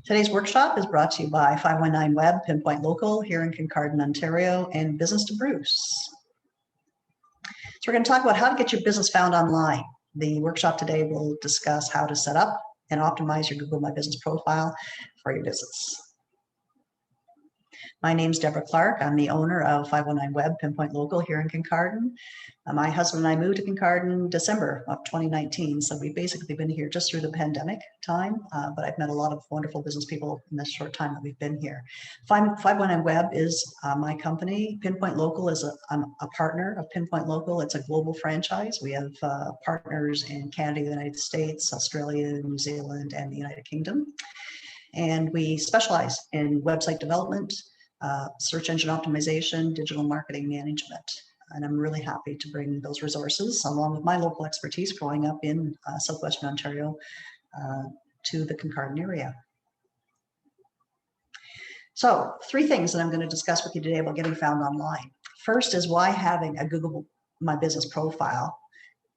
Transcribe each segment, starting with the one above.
Today's workshop is brought to you by 519 Web, Pinpoint Local here in Kincardine, Ontario, and Business to Bruce. So we're going to talk about how to get your business found online. The workshop today will discuss how to set up and optimize your Google My Business profile for your business. My name is Deborah Clark. I'm the owner of 519 Web, Pinpoint Local here in Kincardine. My husband and I moved to Kincardine December of 2019, so we've basically been here just through the pandemic time, but I've met a lot of wonderful business people in this short time that we've been here. 519 Web is my company. Pinpoint Local is I'm a partner of Pinpoint Local. It's a global franchise. We have partners in Canada, the United States, Australia, New Zealand, and the United Kingdom. And we specialize in website development, search engine optimization, digital marketing management. And I'm really happy to bring those resources along with my local expertise growing up in Southwestern Ontario to the Kincardine area. So 3 things that I'm going to discuss with you today about getting found online. First is why having a Google My Business profile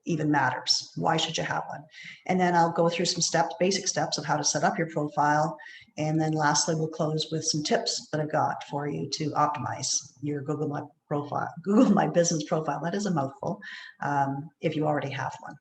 even matters. Why should you have one? And then I'll go through some steps, basic steps of how to set up your profile. And then lastly, we'll close with some tips that I've got for you to optimize your Google My profile, Google My Business profile. That is a mouthful, if you already have one.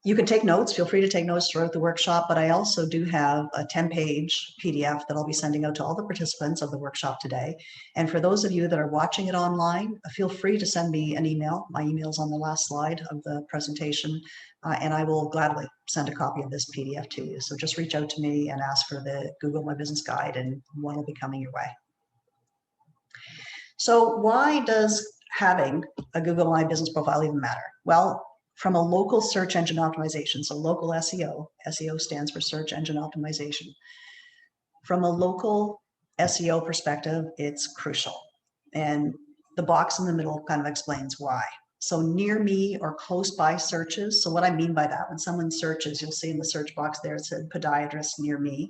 You can take notes. Feel free to take notes throughout the workshop, but I also do have a 10-page PDF that I'll be sending out to all the participants of the workshop today. And for those of you that are watching it online, feel free to send me an email. My email is on the last slide of the presentation, and I will gladly send a copy of this PDF to you. So just reach out to me and ask for the Google My Business Guide, and one will be coming your way. So why does having a Google My Business profile even matter? Well, from a local search engine optimization, so local SEO, SEO stands for search engine optimization. From a local SEO perspective, it's crucial. And the box in the middle kind of explains why. So near me or close by searches. So what I mean by that, when someone searches, you'll see in the search box there, it said podiatrist near me.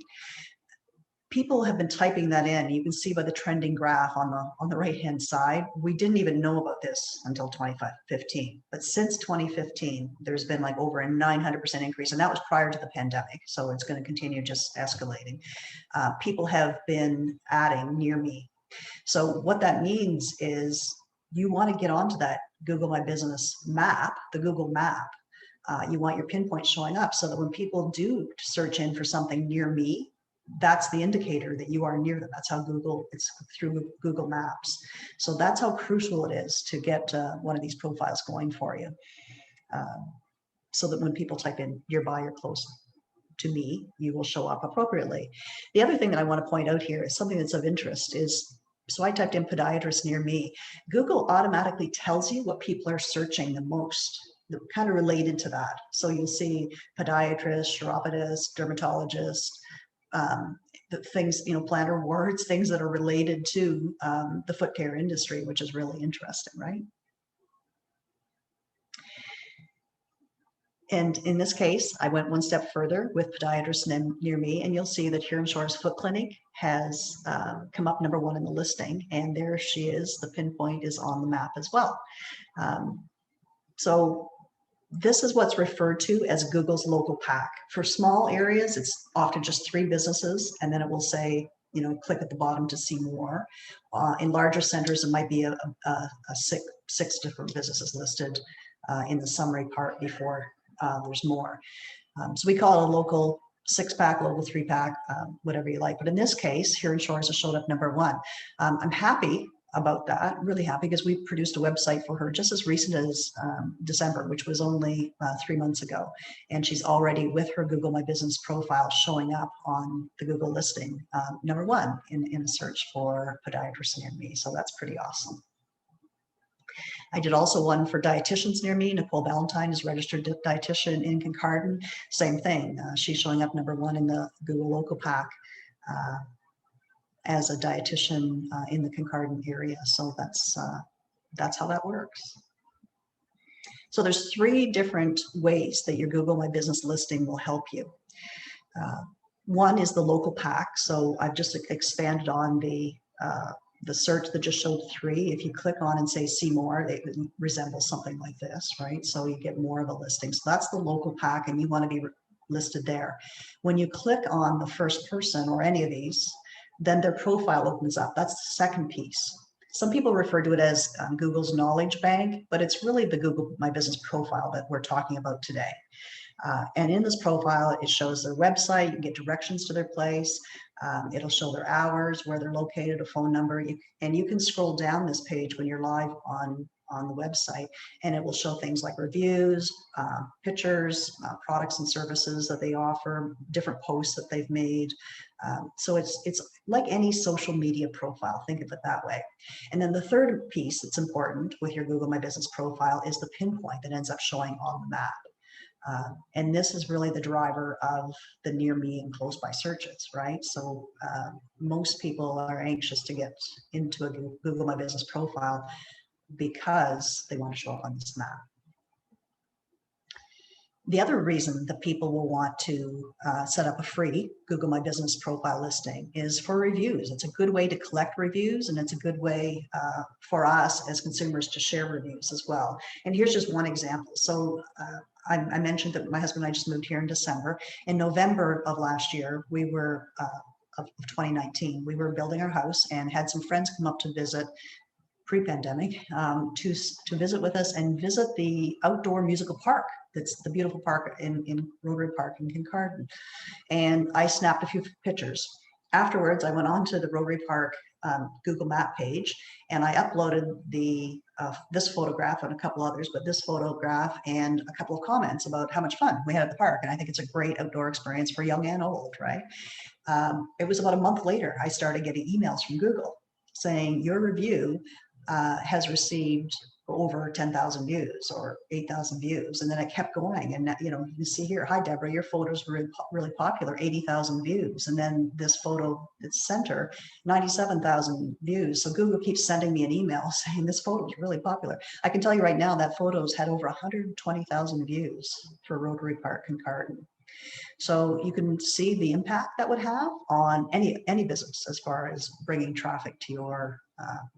People have been typing that in. You can see by the trending graph on the right-hand side. We didn't even know about this until 2015. But since 2015, there's been like over a 900% increase. And that was prior to the pandemic. So it's going to continue just escalating. People have been adding near me. So what that means is you want to get onto that Google My Business map, the Google map. You want your pinpoint showing up so that when people do search in for something near me, that's the indicator that you are near them. That's how it's through Google Maps. So that's how crucial it is to get one of these profiles going for you. So that when people type in nearby or close to me, you will show up appropriately. The other thing that I want to point out here is something that's of interest is, so I typed in podiatrist near me. Google automatically tells you what people are searching the most, kind of related to that. So you'll see podiatrist, chiropodist, dermatologist, the things, plantar warts, things that are related to the foot care industry, which is really interesting, right? And in this case, I went one step further with podiatrist near me, and you'll see that Huron Shores Foot Clinic has come up #1 in the listing, and there she is. The pinpoint is on the map as well. So this is what's referred to as Google's local pack. For small areas, it's often just 3 businesses, and then it will say, click at the bottom to see more. In larger centers, it might be a 6 different businesses listed in the summary part before there's more. So we call it a local 6-pack, local 3-pack, whatever you like. But in this case, Huron Shores has showed up #1. I'm happy about that, really happy, because we produced a website for her just as recent as December, which was only 3 months ago. And she's already with her Google My Business profile showing up on the Google listing, #1 in a search for podiatrist near me. So that's pretty awesome. I did also one for dietitians near me. Nicole Ballantyne is registered dietitian in Kincardine. Same thing. She's showing up #1 in the Google local pack as a dietitian in the Kincardine area. So that's how that works. So there's 3 different ways that your Google My Business listing will help you. One is the local pack. So I've just expanded on the search that just showed 3. If you click on and say see more, it resembles something like this, right? So you get more of a listing. So that's the local pack, and you want to be listed there. When you click on the first person or any of these, then their profile opens up. That's the second piece. Some people refer to it as Google's knowledge bank, but it's really the Google My Business profile that we're talking about today. And in this profile, it shows their website. You can get directions to their place. It'll show their hours, where they're located, a phone number. And you can scroll down this page when you're live on the website, and it will show things like reviews, pictures, products and services that they offer, different posts that they've made. So it's like any social media profile. Think of it that way. And then the third piece that's important with your Google My Business profile is the pinpoint that ends up showing on the map. And this is really the driver of the near me and close by searches, right? So most people are anxious to get into a Google My Business profile because they want to show up on this map. The other reason that people will want to set up a free Google My Business profile listing is for reviews. It's a good way to collect reviews, and it's a good way for us as consumers to share reviews as well. And here's just one example. So I mentioned that my husband and I just moved here in December. In November of last year, of 2019, we were building our house and had some friends come up to visit pre-pandemic to visit with us and visit the outdoor musical park. That's the beautiful park in Rotary Park in Kincardine. And I snapped a few pictures. Afterwards, I went on to the Rotary Park Google Map page, and I uploaded this photograph and a couple others, but this photograph and a couple of comments about how much fun we had at the park. And I think it's a great outdoor experience for young and old, right? It was about a month later, I started getting emails from Google saying your review has received over 10,000 views or 8,000 views. And then it kept going. And you know, you can see here, hi, Deborah, your photos were really popular, 80,000 views. And then this photo, its center, 97,000 views. So Google keeps sending me an email saying this photo is really popular. I can tell you right now that photos had over 120,000 views for Rotary Park Kincardine. So you can see the impact that would have on any business as far as bringing traffic to your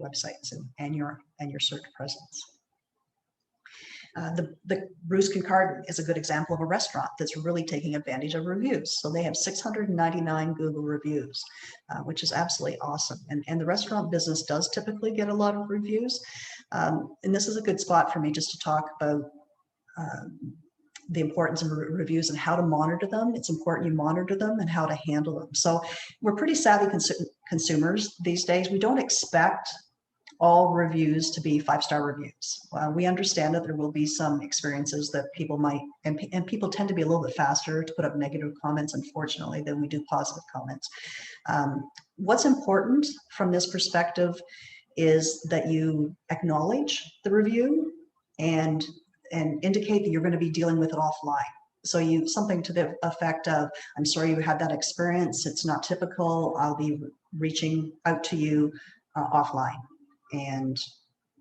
websites and your search presence. The Bruce Kincardine is a good example of a restaurant that's really taking advantage of reviews. So they have 699 Google reviews, which is absolutely awesome. And the restaurant business does typically get a lot of reviews. And this is a good spot for me just to talk about the importance of reviews and how to monitor them. It's important you monitor them and how to handle them. So we're pretty savvy consumers these days. We don't expect all reviews to be 5-star reviews. We understand that there will be some experiences that people might, and people tend to be a little bit faster to put up negative comments, unfortunately, than we do positive comments. What's important from this perspective is that you acknowledge the review and indicate that you're going to be dealing with it offline. So you something to the effect of, I'm sorry you had that experience. It's not typical. I'll be reaching out to you offline, and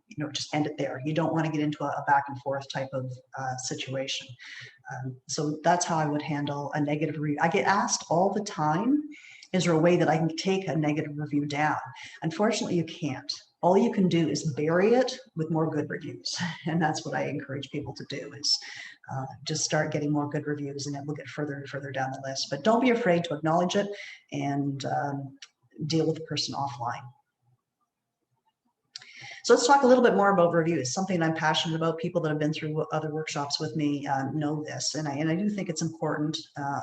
you know, just end it there. You don't want to get into a back and forth type of situation. So that's how I would handle a negative review. I get asked all the time, is there a way that I can take a negative review down? Unfortunately, you can't. All you can do is bury it with more good reviews. And that's what I encourage people to do, is just start getting more good reviews, and it will get further and further down the list. But don't be afraid to acknowledge it and deal with the person offline. So let's talk a little bit more about reviews, something I'm passionate about. People that have been through other workshops with me know this, and I do think it's important.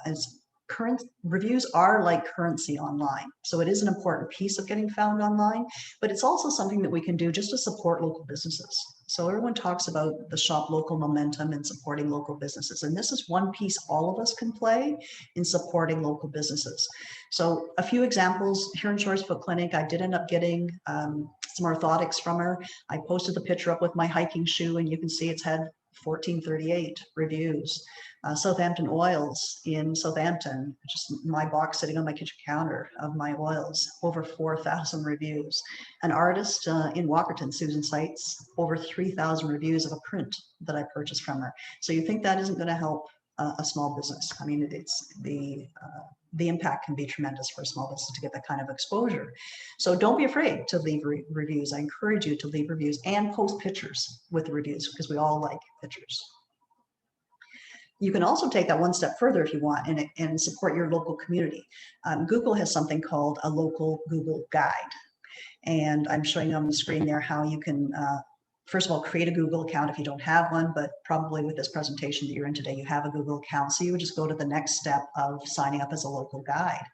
As current reviews are like currency online. So it is an important piece of getting found online, but it's also something that we can do just to support local businesses. So everyone talks about the shop local momentum and supporting local businesses. And this is one piece all of us can play in supporting local businesses. So a few examples here in Shores Foot Clinic, I did end up getting some orthotics from her. I posted the picture up with my hiking shoe, and you can see it's had 1438 reviews. Southampton Oils in Southampton, just my box sitting on my kitchen counter of my oils, over 4,000 reviews. An artist in Walkerton, Susan Seitz, over 3,000 reviews of a print that I purchased from her. So you think that isn't going to help a small business? I mean, it's the impact can be tremendous for a small business to get that kind of exposure. So don't be afraid to leave reviews. I encourage you to leave reviews and post pictures with the reviews, because we all like pictures. You can also take that one step further if you want and support your local community. Google has something called a local Google Guide. And I'm showing on the screen there how you can, first of all, create a Google account if you don't have one, but probably with this presentation that you're in today, you have a Google account. So you would just go to the next step of signing up as a local guide.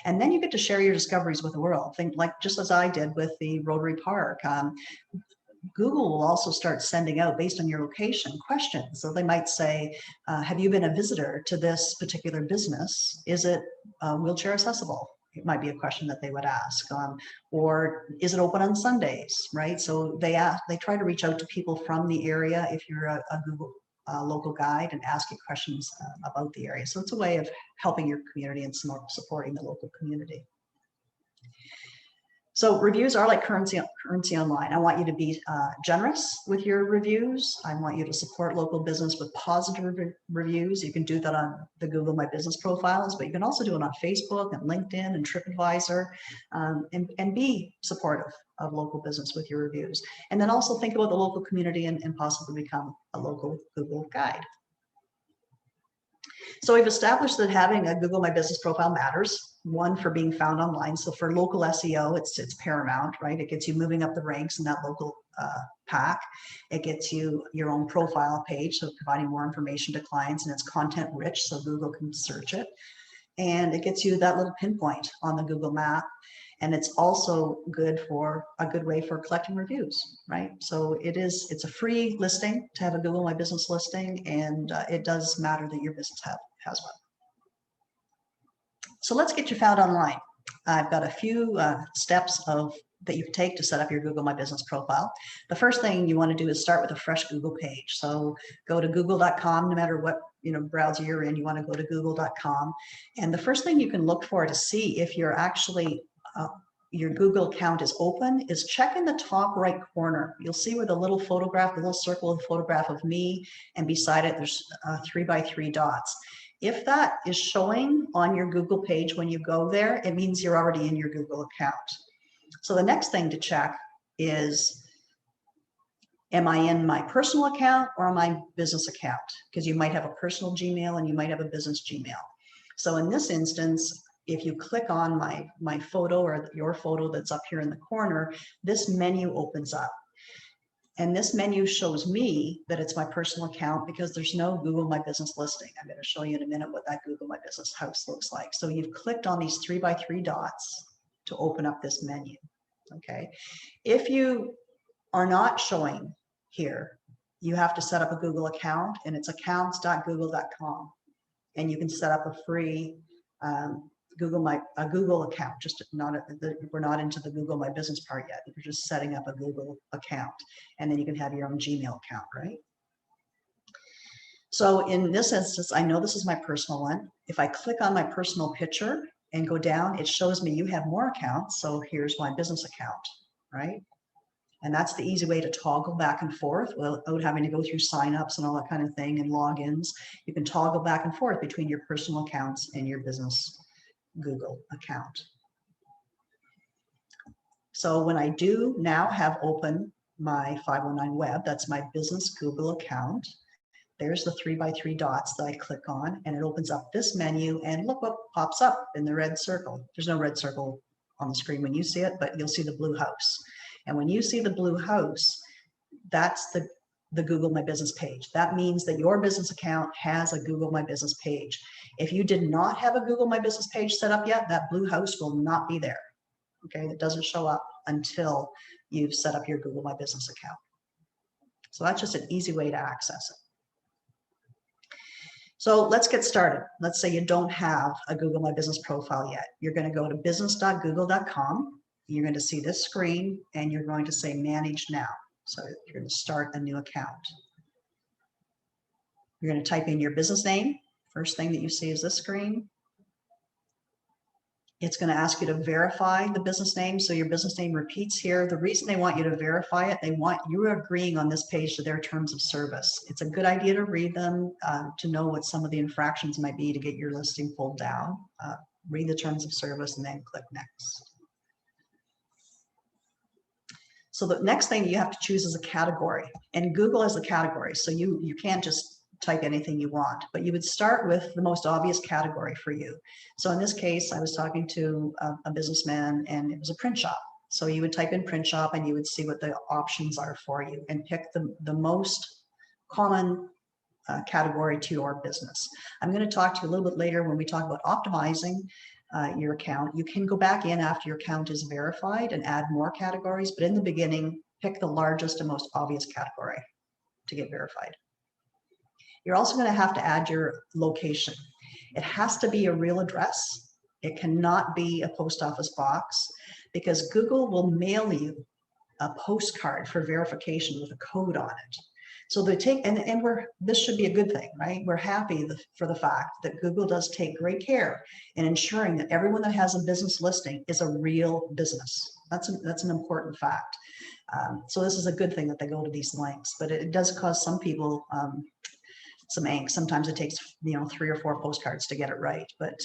And then you get to share your discoveries with the world. Think like just as I did with the Rotary Park. Google will also start sending out, based on your location, questions. So they might say, have you been a visitor to this particular business? Is it wheelchair accessible? It might be a question that they would ask. Or is it open on Sundays, right? So they try to reach out to people from the area if you're a Google local guide and ask you questions about the area. So it's a way of helping your community and supporting the local community. So reviews are like currency online. I want you to be generous with your reviews. I want you to support local business with positive reviews. You can do that on the Google My Business profiles, but you can also do it on Facebook and LinkedIn and TripAdvisor, and be supportive of local business with your reviews. And then also think about the local community and possibly become a local Google guide. So we've established that having a Google My Business profile matters. One, for being found online. So for local SEO, it's paramount, right? It gets you moving up the ranks in that local pack. It gets you your own profile page, so providing more information to clients, and it's content rich, so Google can search it. And it gets you that little pinpoint on the Google map. And it's also a good way for collecting reviews, right? So it's a free listing to have a Google My Business listing, and it does matter that your business has one. So let's get you found online. I've got a few steps that you can take to set up your Google My Business profile. The first thing you want to do is start with a fresh Google page. So go to google.com, no matter what browser you're in, you want to go to google.com. And the first thing you can look for to see if you're actually your Google account is open is check in the top right corner. You'll see where the little photograph, the little circle of photograph of me, and beside it there's 3x3 dots. If that is showing on your Google page when you go there, it means you're already in your Google account. So the next thing to check is, am I in my personal account or my business account? Because you might have a personal Gmail and you might have a business Gmail. So in this instance, if you click on my photo or your photo that's up here in the corner, this menu opens up. And this menu shows me that it's my personal account because there's no Google My Business listing. I'm going to show you in a minute what that Google My Business house looks like. So you've clicked on these 3x3 dots to open up this menu, okay? If you are not showing here, you have to set up a Google account, and it's accounts.google.com. And you can set up a free Google account. We're not into the Google My Business part yet. You're just setting up a Google account, and then you can have your own Gmail account, right? So in this instance, I know this is my personal one. If I click on my personal picture and go down, it shows me you have more accounts. So here's my business account, right? And that's the easy way to toggle back and forth without having to go through signups and all that kind of thing and logins. You can toggle back and forth between your personal accounts and your business Google account. So when I do now have open my 509 web, that's my business Google account. There's the 3x3 dots that I click on, and it opens up this menu, and look what pops up in the red circle. There's no red circle on the screen when you see it, but you'll see the blue house. And when you see the blue house, that's the Google My Business page. That means that your business account has a Google My Business page. If you did not have a Google My Business page set up yet, that blue house will not be there. Okay, it doesn't show up until you've set up your Google My Business account. So that's just an easy way to access it. So let's get started. Let's say you don't have a Google My Business profile yet. You're going to go to business.google.com. You're going to see this screen, and you're going to say Manage Now. So you're going to start a new account. You're going to type in your business name. First thing that you see is this screen. It's going to ask you to verify the business name. So your business name repeats here. The reason they want you to verify it, they want you agreeing on this page to their terms of service. It's a good idea to read them, to know what some of the infractions might be to get your listing pulled down. Read the terms of service and then click Next. So the next thing you have to choose is a category, and Google has a category. So you can't just type anything you want, but you would start with the most obvious category for you. So in this case, I was talking to a businessman, and it was a print shop. So you would type in print shop and you would see what the options are for you and pick the most common category to your business. I'm going to talk to you a little bit later when we talk about optimizing your account. You can go back in after your account is verified and add more categories, but in the beginning, pick the largest and most obvious category to get verified. You're also going to have to add your location. It has to be a real address. It cannot be a post office box, because Google will mail you a postcard for verification with a code on it. So they take, and this should be a good thing, right? We're happy for the fact that Google does take great care in ensuring that everyone that has a business listing is a real business. That's an important fact. So this is a good thing that they go to these lengths, but it does cause some people some angst. Sometimes it takes 3 or 4 postcards to get it right, but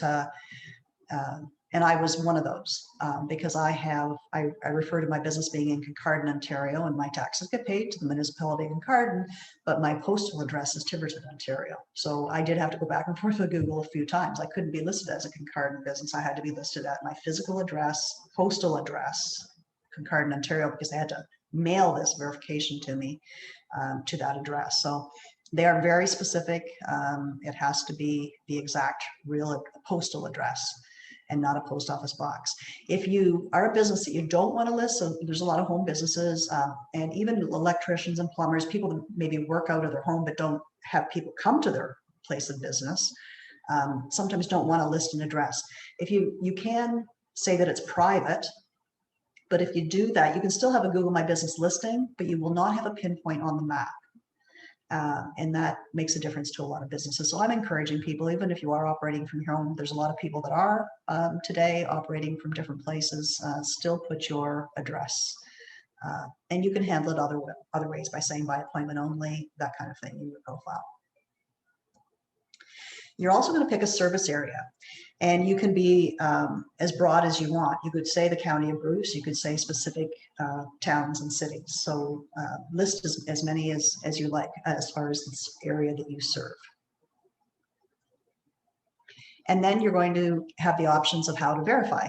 and I was one of those because I refer to my business being in Kincardine, Ontario, and my taxes get paid to the municipality of Kincardine, but my postal address is Tiverton, Ontario. So I did have to go back and forth with Google a few times. I couldn't be listed as a Kincardine business. I had to be listed at my physical address, postal address, Kincardine, Ontario, because they had to mail this verification to me to that address. So they are very specific. It has to be the exact real postal address and not a post office box. If you are a business that you don't want to list, so there's a lot of home businesses and even electricians and plumbers, people that maybe work out of their home but don't have people come to their place of business, sometimes don't want to list an address. If you can say that it's private, but if you do that, you can still have a Google My Business listing, but you will not have a pinpoint on the map. And that makes a difference to a lot of businesses. So I'm encouraging people, even if you are operating from your home, there's a lot of people that are today operating from different places, still put your address. And you can handle it other ways by saying by appointment only, that kind of thing in your profile. You're also going to pick a service area, and you can be as broad as you want. You could say the County of Bruce, you could say specific towns and cities. So list as many as you like as far as this area that you serve. And then you're going to have the options of how to verify.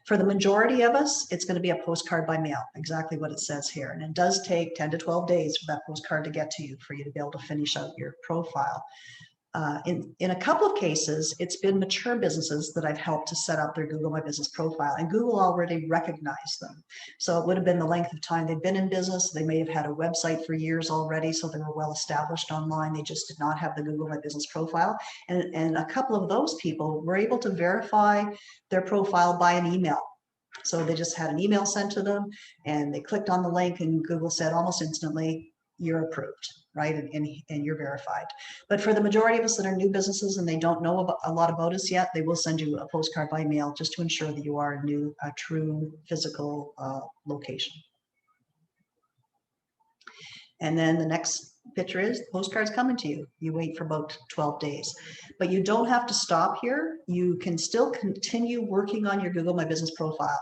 For the majority of us, it's going to be a postcard by mail, exactly what it says here. And it does take 10 to 12 days for that postcard to get to you, for you to be able to finish out your profile. In a couple of cases, it's been mature businesses that I've helped to set up their Google My Business profile, and Google already recognized them. So it would have been the length of time they've been in business. They may have had a website for years already, so they were well established online. They just did not have the Google My Business profile. And a couple of those people were able to verify their profile by an email. So they just had an email sent to them, and they clicked on the link, and Google said almost instantly, you're approved, right? And you're verified. But for the majority of us that are new businesses and they don't know a lot about us yet, they will send you a postcard by mail just to ensure that you are a true physical location. And then the next picture is the postcard's coming to you. You wait for about 12 days. But you don't have to stop here. You can still continue working on your Google My Business profile.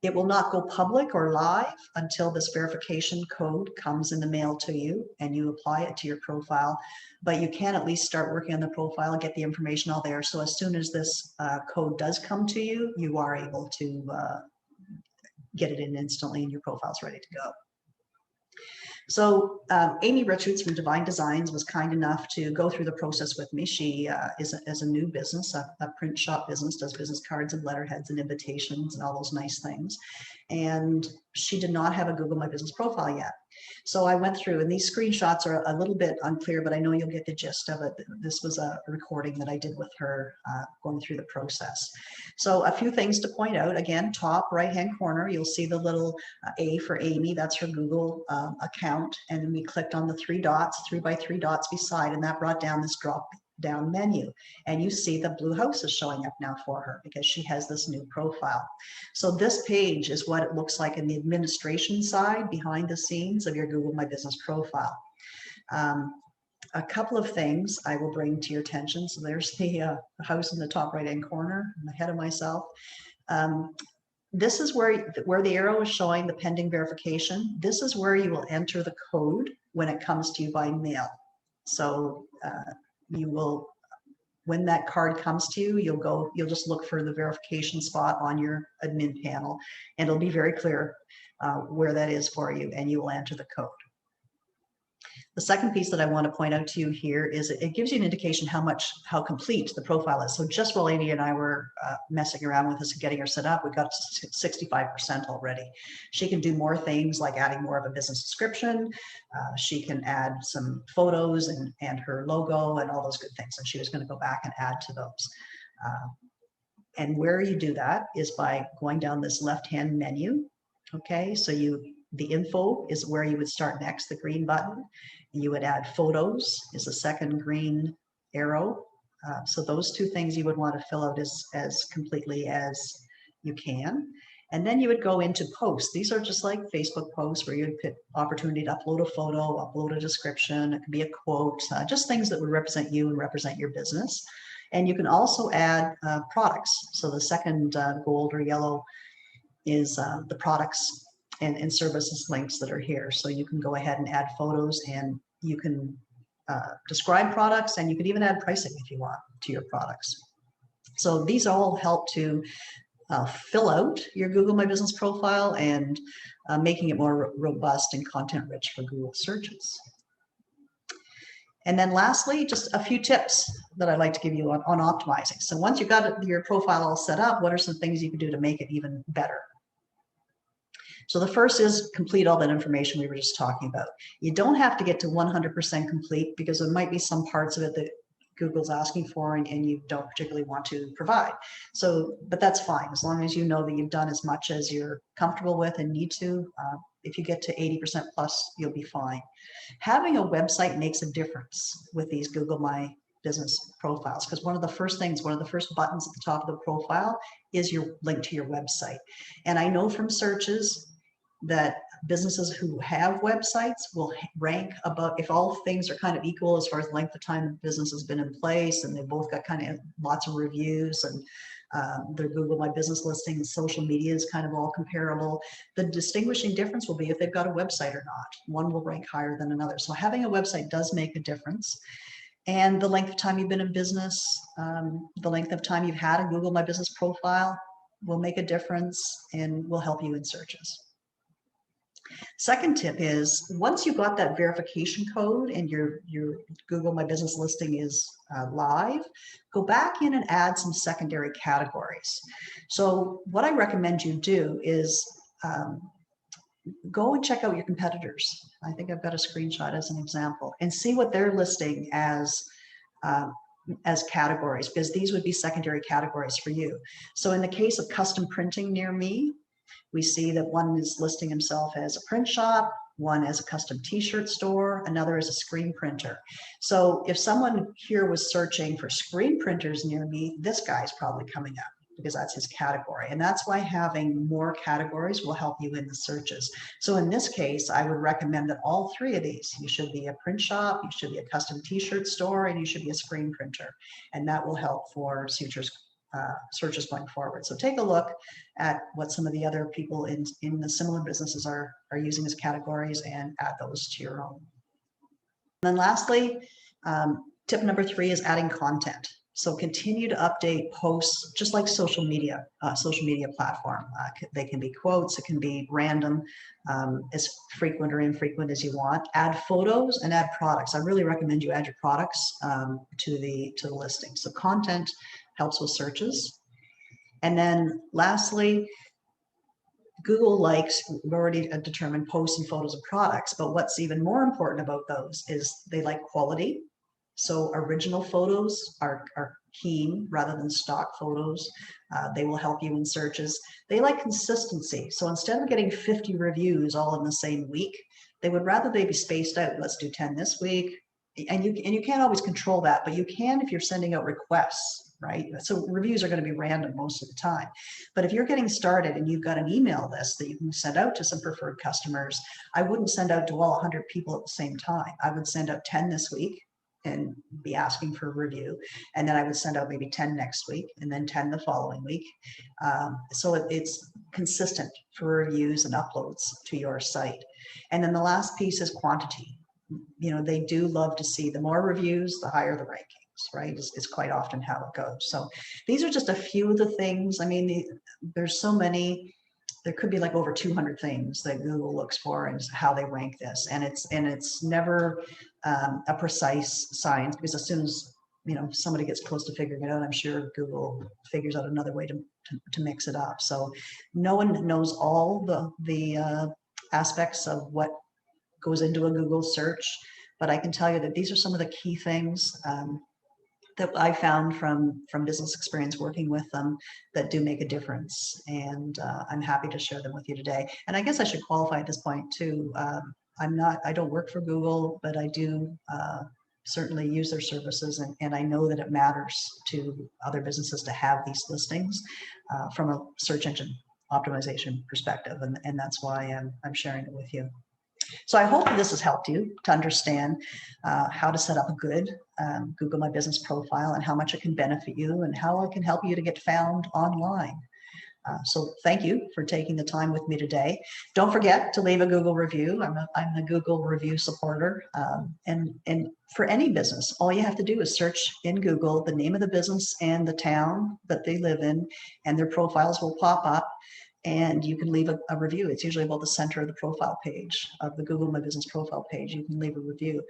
It will not go public or live until this verification code comes in the mail to you and you apply it to your profile. But you can at least start working on the profile and get the information all there. So as soon as this code does come to you, you are able to get it in instantly and your profile's ready to go. So Amy Richards from Divine Designs was kind enough to go through the process with me. She is a new business, a print shop business, does business cards and letterheads and invitations and all those nice things. And she did not have a Google My Business profile yet. So I went through, and these screenshots are a little bit unclear, but I know you'll get the gist of it. This was a recording that I did with her going through the process. So a few things to point out. Again, top right-hand corner, you'll see the little A for Amy. That's her Google account. And then we clicked on the 3 dots, 3 by 3 dots beside, and that brought down this drop down menu, and you see the blue house is showing up now for her because she has this new profile. So this page is what it looks like in the administration side behind the scenes of your Google My Business profile. A couple of things I will bring to your attention. So there's the house in the top right hand corner. I'm ahead of myself. This is where the arrow is showing the pending verification. This is where you will enter the code when it comes to you by mail. So you will, when that card comes to you, you'll just look for the verification spot on your admin panel, and it'll be very clear where that is for you, and you will enter the code. The second piece that I want to point out to you here is it gives you an indication how complete the profile is. So just while Amy and I were messing around with this and getting her set up, we got to 65% already. She can do more things like adding more of a business description. She can add some photos and her logo and all those good things. And she was going to go back and add to those. And where you do that is by going down this left-hand menu. Okay, so the info is where you would start next, the green button. You would add photos is the second green arrow. So those two things you would want to fill out as completely as you can. And then you would go into posts. These are just like Facebook posts where you'd pick opportunity to upload a photo, upload a description. It could be a quote, just things that would represent you and represent your business. And you can also add products. So the second gold or yellow is the products and services links that are here. So you can go ahead and add photos, and you can describe products, and you can even add pricing if you want to your products. So these all help to fill out your Google My Business profile and making it more robust and content rich for Google searches. And then lastly, just a few tips that I'd like to give you on optimizing. So once you've got your profile all set up, what are some things you can do to make it even better? So the first is complete all that information we were just talking about. You don't have to get to 100% complete, because there might be some parts of it that Google's asking for and you don't particularly want to provide. So, but that's fine, as long as you know that you've done as much as you're comfortable with and need to. If you get to 80% plus, you'll be fine. Having a website makes a difference with these Google My Business profiles, because one of the first buttons at the top of the profile is your link to your website. And I know from searches that businesses who have websites will rank above, if all things are kind of equal as far as length of time the business has been in place, and they've both got kind of lots of reviews, and their Google My Business listing and social media is kind of all comparable. The distinguishing difference will be if they've got a website or not. One will rank higher than another. So having a website does make a difference. And the length of time you've been in business, the length of time you've had a Google My Business profile will make a difference and will help you in searches. Second tip is, once you've got that verification code and your Google My Business listing is live, go back in and add some secondary categories. So what I recommend you do is go and check out your competitors. I think I've got a screenshot as an example, and see what they're listing as categories, because these would be secondary categories for you. So in the case of custom printing near me, we see that one is listing himself as a print shop, one as a custom t-shirt store, another as a screen printer. So if someone here was searching for screen printers near me, this guy's probably coming up because that's his category. And that's why having more categories will help you in the searches. So in this case, I would recommend that all three of these, you should be a print shop, you should be a custom t-shirt store, and you should be a screen printer. And that will help for searches going forward. So take a look at what some of the other people in the similar businesses are using as categories and add those to your own. And then lastly, tip number 3 is adding content. So continue to update posts, just like social media platform. They can be quotes, it can be random, as frequent or infrequent as you want. Add photos and add products. I really recommend you add your products to the listing. So content helps with searches. And then lastly, Google likes, we've already determined posts and photos of products, but what's even more important about those is they like quality. So original photos are keen rather than stock photos. They will help you in searches. They like consistency. So instead of getting 50 reviews all in the same week, they would rather they be spaced out. Let's do 10 this week. And you can't always control that, but you can if you're sending out requests, right? So reviews are going to be random most of the time. But if you're getting started and you've got an email list that you can send out to some preferred customers, I wouldn't send out to all 100 people at the same time. I would send out 10 this week and be asking for a review. And then I would send out maybe 10 next week and then 10 the following week. So it's consistent for reviews and uploads to your site. And then the last piece is quantity. they do love to see the more reviews, the higher the rankings, right? Is quite often how it goes. So these are just a few of the things. I mean, there's so many. There could be like over 200 things that Google looks for and how they rank this, and it's never a precise science, because as soon as somebody gets close to figuring it out, I'm sure Google figures out another way to mix it up. So no one knows all the aspects of what goes into a Google search, but I can tell you that these are some of the key things that I found from business experience working with them that do make a difference. And I'm happy to share them with you today. And I guess I should qualify at this point too. I don't work for Google, but I do certainly use their services, and I know that it matters to other businesses to have these listings from a search engine optimization perspective. And that's why I'm sharing it with you. So I hope this has helped you to understand how to set up a good Google My Business profile, and how much it can benefit you, and how it can help you to get found online. So thank you for taking the time with me today. Don't forget to leave a Google review. I'm the Google review supporter. And for any business, all you have to do is search in Google the name of the business and the town that they live in, and their profiles will pop up. And you can leave a review. It's usually about the center of the profile page of the Google My Business profile page. You can leave a review.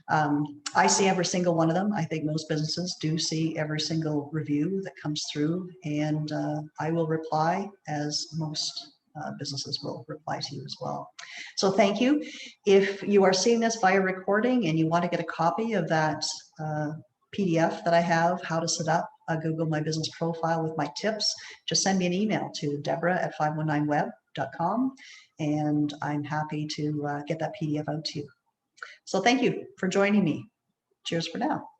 I see every single one of them. I think most businesses do see every single review that comes through, and I will reply, as most businesses will reply to you as well. So thank you. If you are seeing this via recording and you want to get a copy of that PDF that I have, how to set up a Google My Business profile with my tips, just send me an email to Deborah@519web.com, and I'm happy to get that PDF out to you. So thank you for joining me. Cheers for now.